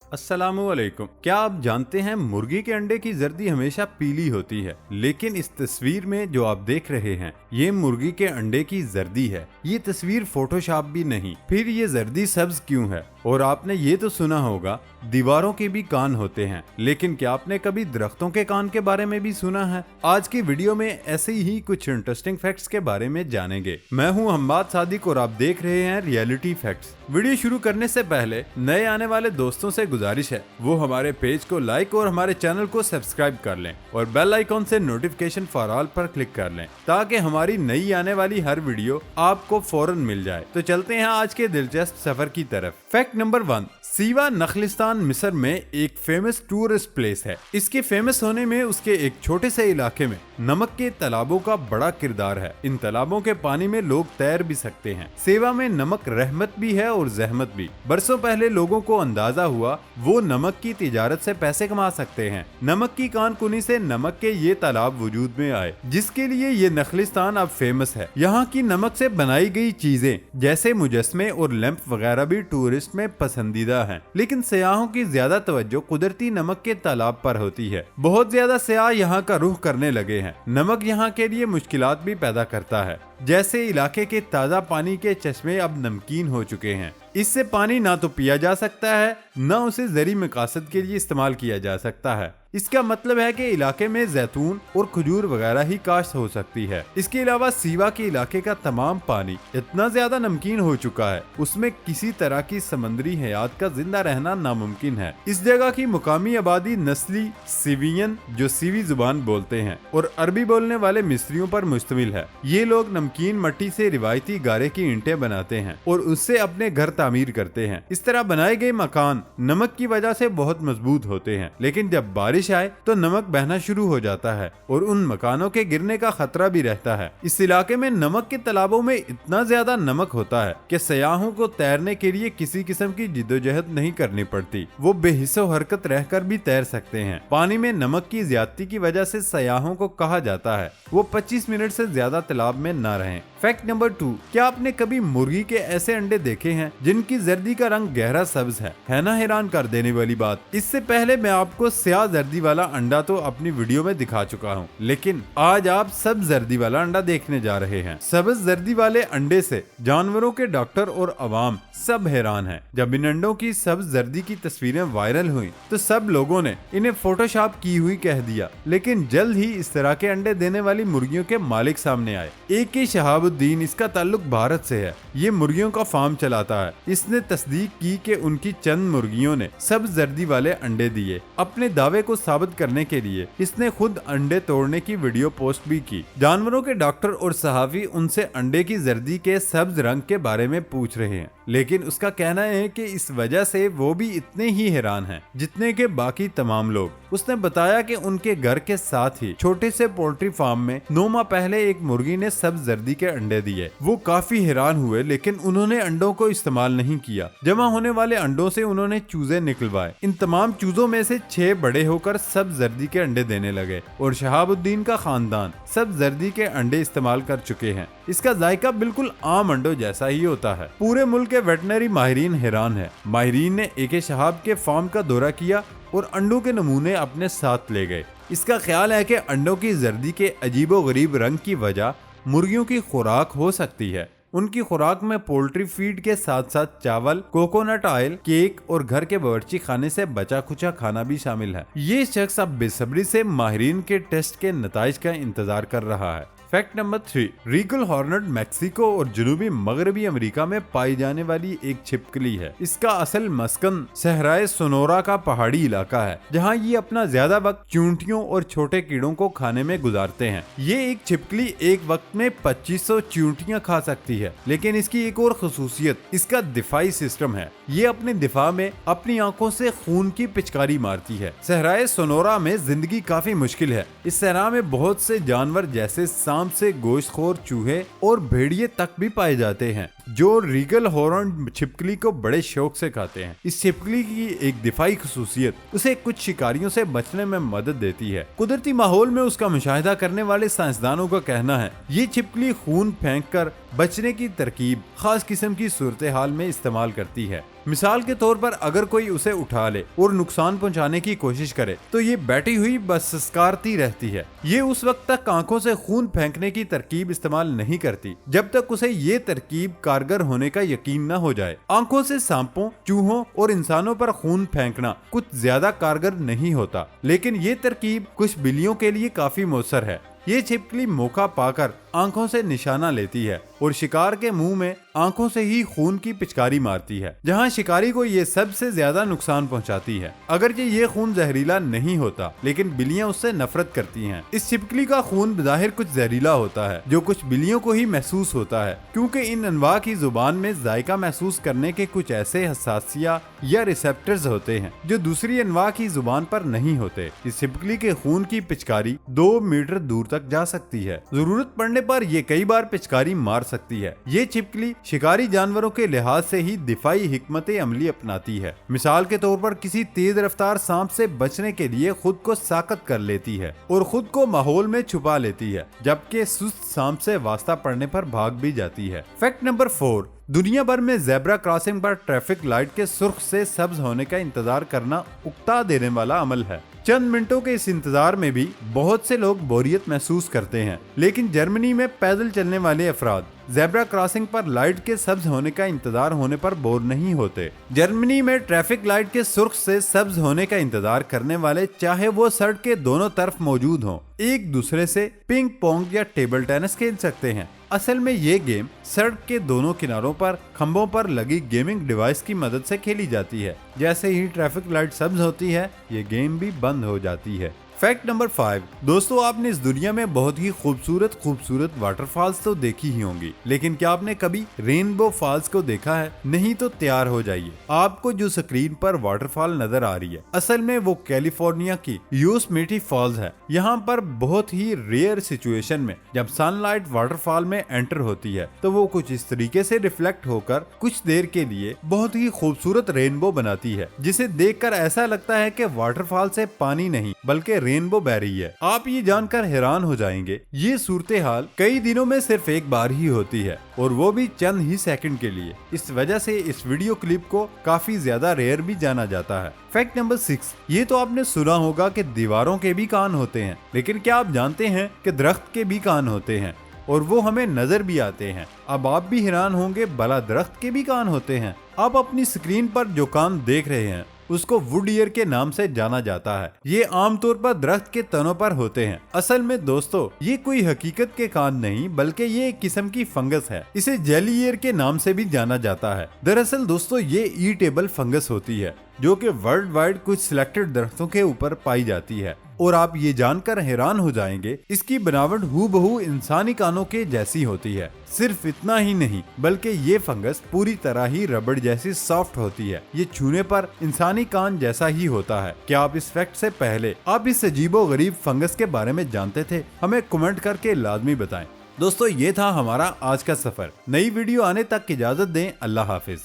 अस्सलामुअलैकुम। क्या आप जानते हैं मुर्गी के अंडे की जर्दी हमेशा पीली होती है, लेकिन इस तस्वीर में जो आप देख रहे हैं ये मुर्गी के अंडे की जर्दी है। ये तस्वीर फोटोशॉप भी नहीं। फिर ये जर्दी सब्ज क्यों है? और आपने ये तो सुना होगा दीवारों के भी कान होते हैं, लेकिन क्या आपने कभी दरख्तों के कान के बारे में भी सुना है? आज की वीडियो में ऐसे ही कुछ इंटरेस्टिंग फैक्ट्स के बारे में जानेंगे। मैं हूं हम्माद सादिक और आप देख रहे हैं रियलिटी फैक्ट्स। वीडियो शुरू करने से पहले नए आने वाले दोस्तों से गुजारिश है वो हमारे पेज को लाइक और हमारे चैनल को सब्सक्राइब कर लें और बेल आइकॉन से नोटिफिकेशन फॉर ऑल पर क्लिक कर लें ताकि हमारी नई आने वाली हर वीडियो आपको फौरन मिल जाए। तो चलते हैं आज के दिलचस्प सफर की तरफ। फैक्ट नंबर 1, सीवा नखलिस्तान मिस्र में एक फेमस टूरिस्ट प्लेस है। इसके फेमस होने में उसके एक छोटे से इलाके में नमक के तालाबों का बड़ा किरदार है। इन तालाबों के पानी में लोग तैर भी सकते हैं। सेवा में नमक रहमत भी है और जहमत भी। बरसों पहले लोगों को अंदाजा हुआ वो नमक की तिजारत से पैसे कमा सकते हैं। नमक की कानकुनी से नमक के ये तालाब वजूद में आए, जिसके लिए ये नखलिस्तान अब फेमस है। यहाँ की नमक से बनाई गई चीजें जैसे मुजस्मे और लैंप वगैरह भी टूरिस्ट में पसंदीदा हैं। लेकिन सयाहों की ज्यादा तवज्जो कुदरती नमक के तालाब पर होती है। बहुत ज्यादा सयाह यहाँ का रुख करने लगे हैं। नमक यहाँ के लिए मुश्किलात भी पैदा करता है, जैसे इलाके के ताज़ा पानी के चश्मे अब नमकीन हो चुके हैं। इससे पानी ना तो पिया जा सकता है, न उसे ज़री मकासद के लिए इस्तेमाल किया जा सकता है। इसका मतलब है कि इलाके में जैतून और खजूर वगैरह ही काश्त हो सकती है। इसके अलावा सीवा के इलाके का तमाम पानी इतना ज्यादा नमकीन हो चुका है उसमें किसी तरह की समंदरी हयात का जिंदा रहना नामुमकिन है। इस जगह की मुकामी आबादी नस्ली सीवियन, जो सीवी जुबान बोलते हैं, और अरबी बोलने वाले मिस्रियों पर मुश्तमिल है। ये लोग नमकीन मट्टी से रिवायती गारे की ईंटें बनाते हैं और उससे अपने घर तामीर करते हैं। इस तरह बनाए गए मकान नमक की वजह से बहुत मजबूत होते हैं, लेकिन जब बारिश आए तो नमक बहना शुरू हो जाता है और उन मकानों के गिरने का खतरा भी रहता है। इस इलाके में नमक के तालाबों में इतना ज्यादा नमक होता है कि सयाहों को तैरने के लिए किसी किस्म की जिद्दोजहद नहीं करनी पड़ती। वो बेहिस्सो हरकत रहकर भी तैर सकते हैं। पानी में नमक की ज्यादती की वजह से सयाहों को कहा जाता है वो 25 मिनट से ज्यादा तालाब में न रहें। फैक्ट नंबर 2, क्या आपने कभी मुर्गी के ऐसे अंडे देखे हैं जिनकी जर्दी का रंग गहरा सब्ज है ना हैरान कर देने वाली बात। इससे पहले मैं आपको स्याह जर्दी वाला अंडा तो अपनी वीडियो में दिखा चुका हूँ, लेकिन आज आप सब्ज जर्दी वाला अंडा देखने जा रहे हैं। सब्ज जर्दी वाले अंडे से जानवरों के डॉक्टर और अवाम सब हैरान हैं। जब इन अंडों की सब्ज जर्दी की तस्वीरें वायरल हुई तो सब लोगों ने इन्हें फोटोशॉप की हुई कह दिया, लेकिन जल्द ही इस तरह के अंडे देने वाली मुर्गियों के मालिक सामने आए। AK शहाबुद्दीन, इसका ताल्लुक भारत से है। ये मुर्गियों का फार्म चलाता है। इसने तस्दीक की कि उनकी चंद मुर्गियों ने सब्ज जर्दी वाले अंडे दिए। अपने दावे को साबित करने के लिए इसने खुद अंडे तोड़ने की वीडियो पोस्ट भी की। जानवरों के डॉक्टर और सहाफी उनसे अंडे की जर्दी के सब्ज रंग के बारे में पूछ रहे हैं, लेकिन उसका कहना है कि इस वजह से वो भी इतने ही हैरान हैं जितने के बाकी तमाम लोग। उसने बताया कि उनके घर के साथ ही छोटे से पोल्ट्री फार्म में 9 माह पहले एक मुर्गी ने सब्ज जर्दी के अंडे दिए। वो काफी हैरान हुए, लेकिन उन्होंने अंडों को इस्तेमाल नहीं किया। जमा होने वाले अंडों से उन्होंने चूजे निकलवाए। इन तमाम चूजों में से 6 बड़े होकर सब्ज जर्दी के अंडे देने लगे और शहाबुद्दीन का खानदान सब्ज जर्दी के अंडे इस्तेमाल कर चुके हैं। इसका जायका बिल्कुल आम अंडों जैसा ही होता है। पूरे मुल्क के वेटनरी माहिरीन हैरान है। माहिरीन ने AK शहाब के फार्म का दौरा किया और अंडों के नमूने अपने साथ ले गए। इसका ख्याल है कि अंडों की जर्दी के अजीबोगरीब रंग की वजह मुर्गियों की खुराक हो सकती है। उनकी खुराक में पोल्ट्री फीड के साथ साथ चावल, कोकोनट ऑयल, केक और घर के बावर्ची खाने से बचा खुचा खाना भी शामिल है। ये शख्स अब बेसब्री से माहिरीन के टेस्ट के नताइज का इंतजार कर रहा है। Fact number 3, Regal hornet Mexico और जनूबी मगरबी अमेरिका में पाई जाने वाली एक छिपकली है। इसका असल मस्कन सहराए सोनोरा का पहाड़ी इलाका है, जहां ये अपना ज्यादा वक्त चूंटियों और छोटे कीड़ों को खाने में गुजारते हैं। ये एक छिपकली एक वक्त में 2500 चूंटियां खा सकती है, लेकिन इसकी एक और खसूसियत इसका दिफाई सिस्टम है। ये अपने दिफा में अपनी आंखों से खून की पिचकारी मारती है। सहराए सोनोरा में जिंदगी काफी मुश्किल है। इस सहरा में बहुत से जानवर जैसे सांप से गोश्तखोर चूहे और भेड़िए तक भी पाए जाते हैं। जो रीगल हॉर्न छिपकली को बड़े शौक से खाते हैं। इस छिपकली की एक दिफाई खसूसियत उसे कुछ शिकारियों से बचने में मदद देती है। कुदरती माहौल में उसका मुशाहिदा करने वाले साइंसदानों का कहना है ये छिपकली खून फेंक कर बचने की तरकीब खास किस्म की सूरत हाल में इस्तेमाल करती है। मिसाल के तौर पर अगर कोई उसे उठा ले और नुकसान पहुंचाने की कोशिश करे तो ये बैठी हुई बस सस्कारती रहती है। ये उस वक्त तक आंखों से खून फेंकने की तरकीब इस्तेमाल नहीं करती जब तक उसे ये तरकीब कारगर होने का यकीन न हो जाए। आंखों से सांपों, चूहों और इंसानों पर खून फेंकना कुछ ज्यादा कारगर नहीं होता, लेकिन ये तरकीब कुछ बिल्लियों के लिए काफी मौसर है। ये छिपकली मौका पाकर आंखों से निशाना लेती है और शिकार के मुंह में आंखों से ही खून की पिचकारी मारती है, जहां शिकारी को ये सबसे ज्यादा नुकसान पहुंचाती है। अगरचे ये खून जहरीला नहीं होता, लेकिन बिल्लियां उससे नफरत करती हैं। इस छिपकली का खून बज़ाहिर कुछ जहरीला होता है, जो कुछ बिल्लियों को ही महसूस होता है, क्योंकि इन अनवा की जुबान में जायका महसूस करने के कुछ ऐसे हसासिया या रिसेप्टर्स होते हैं जो दूसरी अनवा की जुबान पर नहीं होते। इस छिपकली के खून की पिचकारी 2 मीटर दूर तक जा सकती है। जरूरत पड़ने पर ये कई बार पिचकारी मार सकती है। ये छिपकली शिकारी जानवरों के लिहाज से ही दिफाई हिकमत अमली अपनाती है। मिसाल के तौर पर किसी तेज रफ्तार सांप से बचने के लिए खुद को साकत कर लेती है और खुद को माहौल में छुपा लेती है, जबकि सुस्त सांप से वास्ता पड़ने पर भाग भी जाती है। फैक्ट नंबर 4, दुनिया भर में ज़ेब्रा क्रॉसिंग पर ट्रैफिक लाइट के सुर्ख से सब्ज होने का इंतजार करना उकता देने वाला अमल है। चंद मिनटों के इस इंतजार में भी बहुत से लोग बोरियत महसूस करते हैं, लेकिन जर्मनी में पैदल चलने वाले अफराद ज़ेब्रा क्रॉसिंग पर लाइट के सब्ज होने का इंतजार होने पर बोर नहीं होते। जर्मनी में ट्रैफिक लाइट के सुर्ख से सब्ज होने का इंतजार करने वाले, चाहे वो सड़क के दोनों तरफ मौजूद हों, एक दूसरे से पिंग पोंग या टेबल टेनिस खेल सकते हैं। असल में ये गेम सड़क के दोनों किनारों पर खंभों पर लगी गेमिंग डिवाइस की मदद से खेली जाती है। जैसे ही ट्रैफिक लाइट सब्ज होती है, ये गेम भी बंद हो जाती है। फैक्ट नंबर 5, दोस्तों आपने इस दुनिया में बहुत ही खूबसूरत वाटरफॉल्स तो देखी ही होंगी, लेकिन क्या आपने कभी रेनबो फॉल्स को देखा है? नहीं तो तैयार हो जाइए, आपको जो स्क्रीन पर वाटरफॉल नजर आ रही है असल में वो कैलिफोर्निया की योसेमिटी फॉल्स है। यहाँ पर बहुत ही रेयर सिचुएशन में जब सनलाइट वाटरफॉल में एंटर होती है तो वो कुछ इस तरीके से रिफ्लेक्ट होकर कुछ देर के लिए बहुत ही खूबसूरत रेनबो बनाती है, जिसे देखकर ऐसा लगता है कि वाटरफॉल से पानी नहीं बल्कि रेनबो बह रही है। आप ये जानकर हैरान हो जाएंगे, ये सूरत हाल कई दिनों में सिर्फ एक बार ही होती है और वो भी चंद ही सेकंड के लिए। इस वजह से इस वीडियो क्लिप को काफी ज्यादा रेयर भी जाना जाता है। फैक्ट नंबर 6, ये तो आपने सुना होगा कि दीवारों के भी कान होते हैं, लेकिन क्या आप जानते हैं कि दरख्त के भी कान होते हैं और वो हमें नजर भी आते हैं। अब आप भी हैरान होंगे, भला दरख्त के भी कान होते हैं? आप अपनी स्क्रीन पर जो कान देख रहे हैं उसको वुड ईयर के नाम से जाना जाता है। ये आमतौर पर दरख्त के तनों पर होते हैं। असल में दोस्तों ये कोई हकीकत के कान नहीं बल्कि ये एक किस्म की फंगस है। इसे जेली ईयर के नाम से भी जाना जाता है। दरअसल दोस्तों ये ईटेबल फंगस होती है जो कि वर्ल्ड वाइड कुछ सिलेक्टेड दरख्तों के ऊपर पाई जाती है और आप ये जानकर हैरान हो जाएंगे, इसकी बनावट हूबहू इंसानी कानों के जैसी होती है। सिर्फ इतना ही नहीं बल्कि ये फंगस पूरी तरह ही रबड़ जैसी सॉफ्ट होती है। ये छूने पर इंसानी कान जैसा ही होता है। क्या आप इस फैक्ट से पहले आप इस अजीबो गरीब फंगस के बारे में जानते थे? हमें कमेंट करके लाजमी बताएं। दोस्तों ये था हमारा आज का सफर। नई वीडियो आने तक की इजाजत दें। अल्लाह हाफिज।